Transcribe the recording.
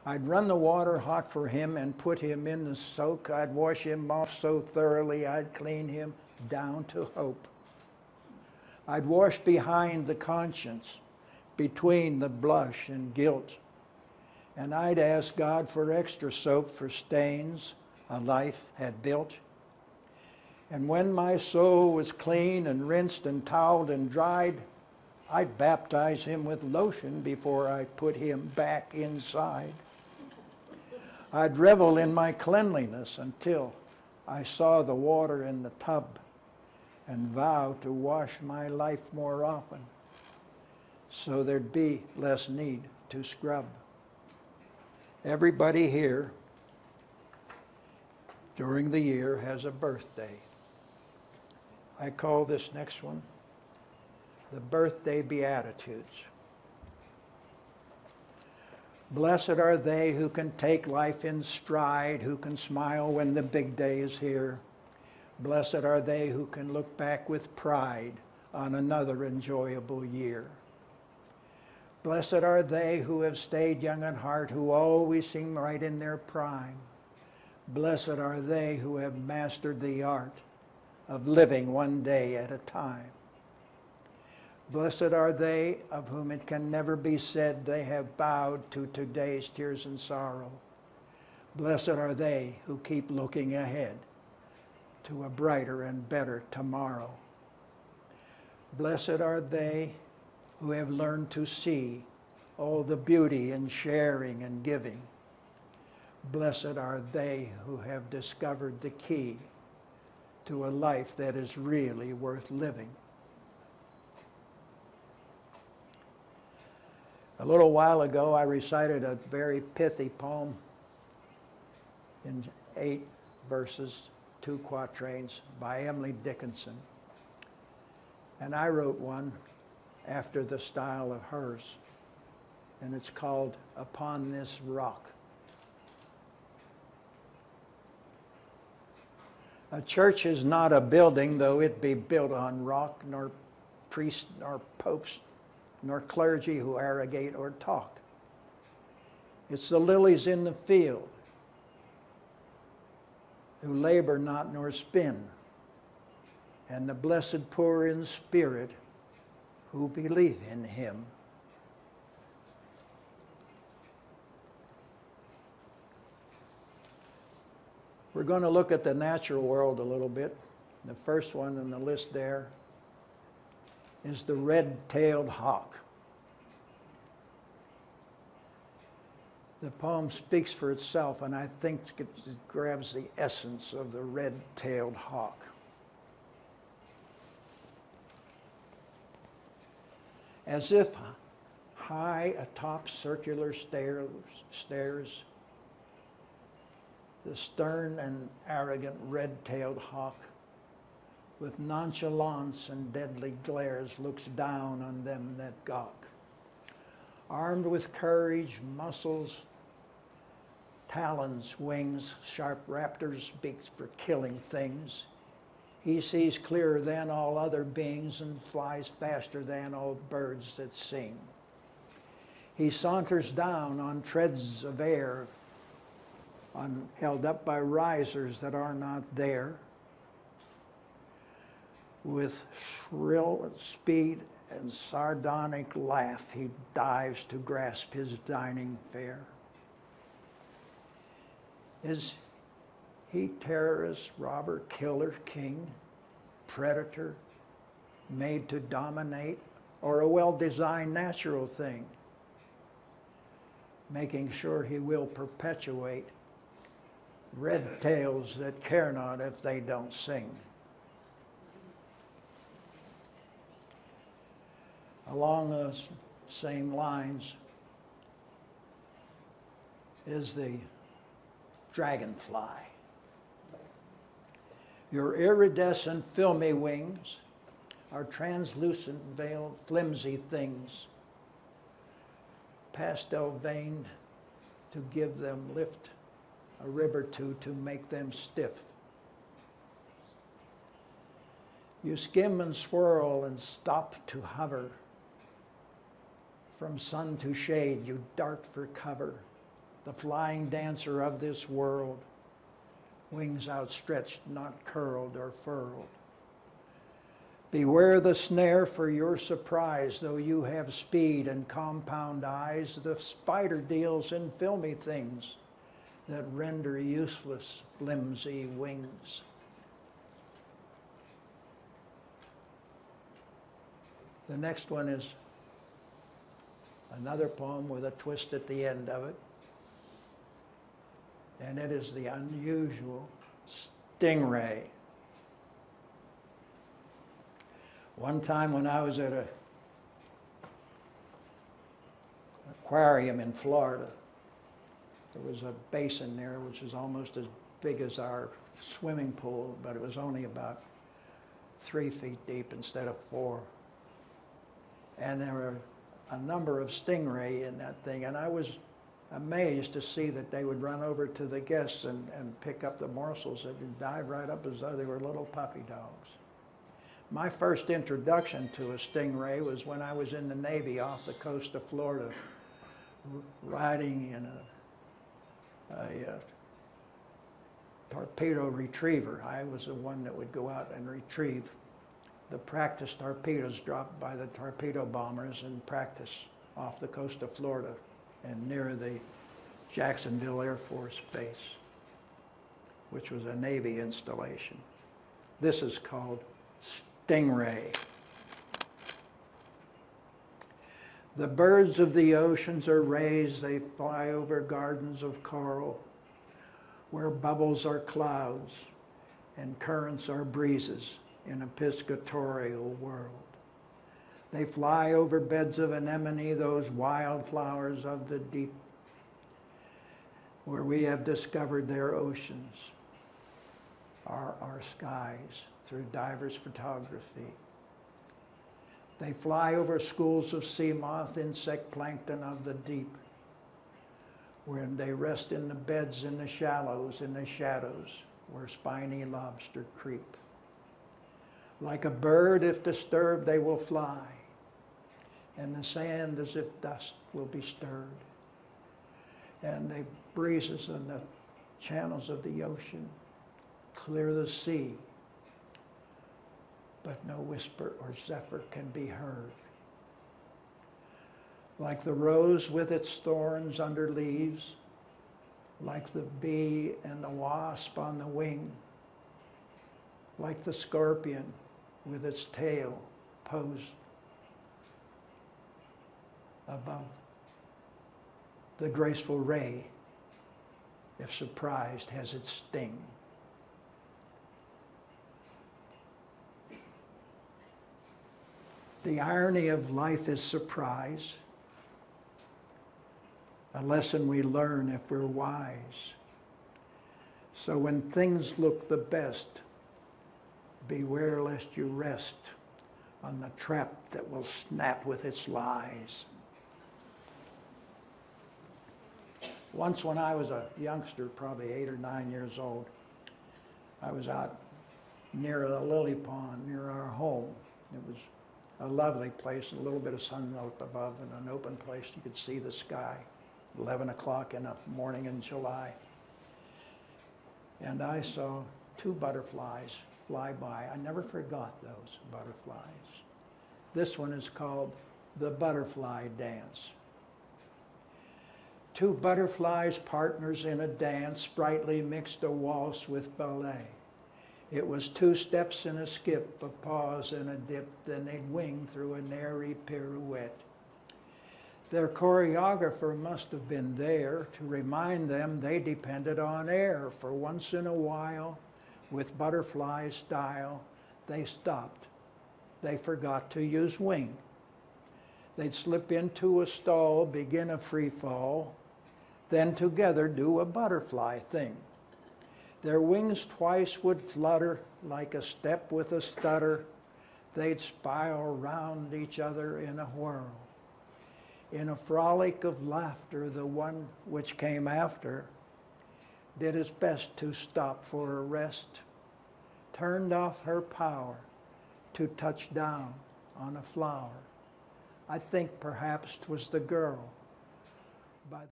I'd run the water hot for him and put him in the soak. I'd wash him off so thoroughly I'd clean him down to hope. I'd wash behind the conscience, between the blush and guilt. And I'd ask God for extra soap for stains a life had built. And when my soul was clean and rinsed and toweled and dried, I'd baptize him with lotion before I put him back inside. I'd revel in my cleanliness until I saw the water in the tub and vow to wash my life more often so there'd be less need to scrub. Everybody here during the year has a birthday. I call this next one the Birthday Beatitudes. Blessed are they who can take life in stride, who can smile when the big day is here. Blessed are they who can look back with pride on another enjoyable year. Blessed are they who have stayed young at heart, who always seem right in their prime. Blessed are they who have mastered the art of living one day at a time. Blessed are they of whom it can never be said they have bowed to today's tears and sorrow. Blessed are they who keep looking ahead to a brighter and better tomorrow. Blessed are they who have learned to see all the beauty in sharing and giving. Blessed are they who have discovered the key to a life that is really worth living. A little while ago, I recited a very pithy poem in 8 verses, 2 quatrains by Emily Dickinson. And I wrote one after the style of hers, and it's called Upon This Rock. A church is not a building, though it be built on rock, nor priests, nor popes, nor clergy who arrogate or talk. It's the lilies in the field who labor not nor spin, and the blessed poor in spirit who believe in him. We're going to look at the natural world a little bit. The first one on the list there is the red-tailed hawk. The poem speaks for itself, and I think it grabs the essence of the red-tailed hawk. As if high atop circular stairs, the stern and arrogant red-tailed hawk with nonchalance and deadly glares looks down on them that gawk. Armed with courage, muscles, talons, wings, sharp raptors' beaks for killing things, he sees clearer than all other beings and flies faster than all birds that sing. He saunters down on treads of air, held up by risers that are not there. With shrill speed and sardonic laugh, he dives to grasp his dining fare. Is he terrorist, robber, killer, king, predator, made to dominate, or a well-designed natural thing, making sure he will perpetuate red tails that care not if they don't sing? Along those same lines is the dragonfly. Your iridescent, filmy wings are translucent, veiled, flimsy things, pastel-veined to give them lift, a rib or two to make them stiff. You skim and swirl and stop to hover. From sun to shade, you dart for cover, the flying dancer of this world, wings outstretched, not curled or furled. Beware the snare for your surprise, though you have speed and compound eyes, the spider deals in filmy things that render useless flimsy wings. The next one is another poem with a twist at the end of it, and it is the unusual stingray. One time when I was at an aquarium in Florida, there was a basin there which was almost as big as our swimming pool, but it was only about 3 feet deep instead of 4. And there were a number of stingray in that thing, and I was amazed to see that they would run over to the guests and pick up the morsels that would dive right up as though they were little puppy dogs. My first introduction to a stingray was when I was in the Navy off the coast of Florida, riding in a torpedo retriever. I was the one that would go out and retrieve the practice torpedoes dropped by the torpedo bombers in practice off the coast of Florida and near the Jacksonville Air Force Base, which was a Navy installation. This is called stingray. The birds of the oceans are raised, they fly over gardens of coral, where bubbles are clouds and currents are breezes in a piscatorial world. They fly over beds of anemone, those wildflowers of the deep, where we have discovered their oceans are our skies through divers photography. They fly over schools of sea moth, insect plankton of the deep, where they rest in the beds in the shallows, in the shadows, where spiny lobster creep. Like a bird, if disturbed, they will fly, and the sand as if dust will be stirred. And the breezes and the channels of the ocean clear the sea, but no whisper or zephyr can be heard. Like the rose with its thorns under leaves, like the bee and the wasp on the wing, like the scorpion with its tail posed above the graceful ray, if surprised, has its sting. The irony of life is surprise, a lesson we learn if we're wise. So when things look the best, beware lest you rest on the trap that will snap with its lies. Once when I was a youngster, probably 8 or 9 years old, I was out near a lily pond near our home. It was a lovely place, a little bit of sun up above and an open place. You could see the sky, 11 o'clock in the morning in July. And I saw 2 butterflies fly by. I never forgot those butterflies. This one is called the butterfly dance. 2 butterflies, partners in a dance, sprightly mixed a waltz with ballet. It was 2 steps and a skip, a pause and a dip, then they'd wing through a nary pirouette. Their choreographer must have been there to remind them they depended on air, for once in a while, with butterfly style, they stopped. They forgot to use wing. They'd slip into a stall, begin a free fall, then together do a butterfly thing. Their wings twice would flutter like a step with a stutter. They'd spiral round each other in a whirl. In a frolic of laughter, the one which came after did his best to stop for a rest, turned off her power to touch down on a flower. I think perhaps 'twas the girl by